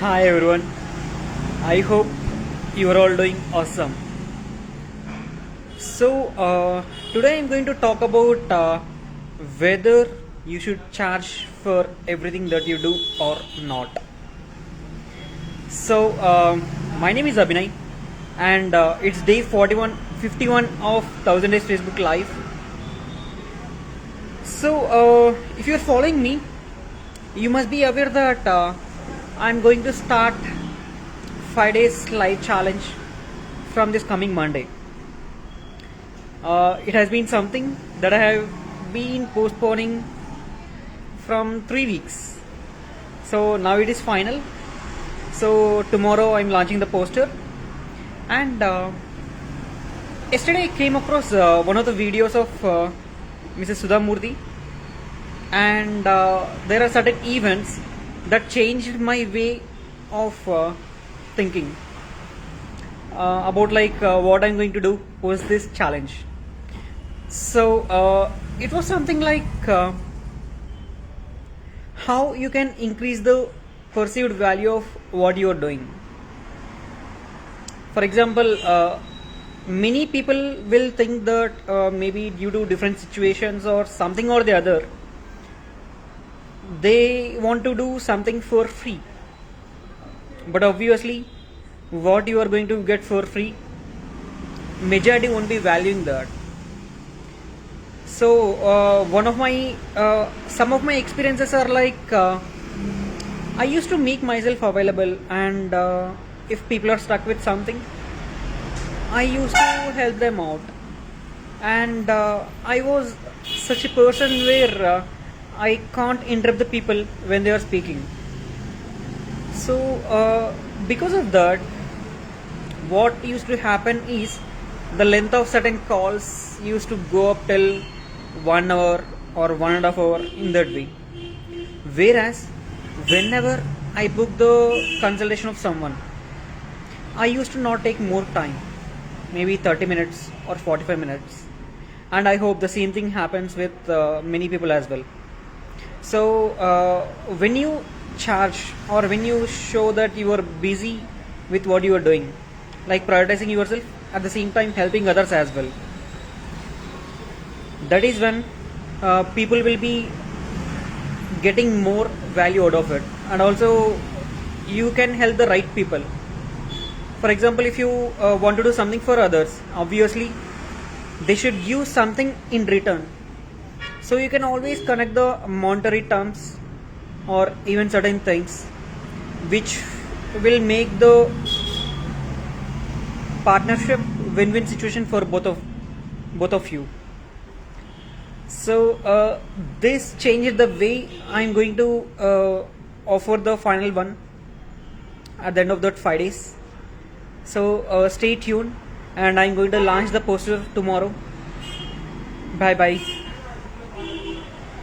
Hi everyone, I hope you are all doing awesome. Today I'm going to talk about whether you should charge for everything that you do or not. So, my name is Abhinay, and it's day 51 of 1000 Days Facebook Live. If you're following me, you must be aware that I'm going to start 5 days live challenge from this coming Monday. It has been something that I have been postponing from 3 weeks. So now it is final. So tomorrow I'm launching the poster, and yesterday I came across one of the videos of Mrs. Sudha Murthy, and there are certain events that changed my way of thinking about what I'm going to do post this challenge. It was something like how you can increase the perceived value of what you are doing. For example, many people will think that maybe due to different situations or something or the other, they want to do something for free. But obviously, what you are going to get for free, majority won't be valuing that. So some of my experiences are like I used to make myself available, and if people are stuck with something, I used to help them out. And I was such a person where I can't interrupt the people when they are speaking. Because of that, what used to happen is the length of certain calls used to go up till 1 hour or 1.5 hours in that way. Whereas, whenever I book the consultation of someone, I used to not take more time, maybe 30 minutes or 45 minutes. And I hope the same thing happens with many people as well. When you charge or when you show that you are busy with what you are doing, like prioritizing yourself at the same time helping others as well, that is when people will be getting more value out of it. And also you can help the right people. For example, if you want to do something for others, obviously they should give something in return. So you can always connect the monetary terms or even certain things which will make the partnership win-win situation for both of you. This changes the way I'm going to offer the final one at the end of that 5 days. Stay tuned, and I'm going to launch the poster tomorrow. Bye bye.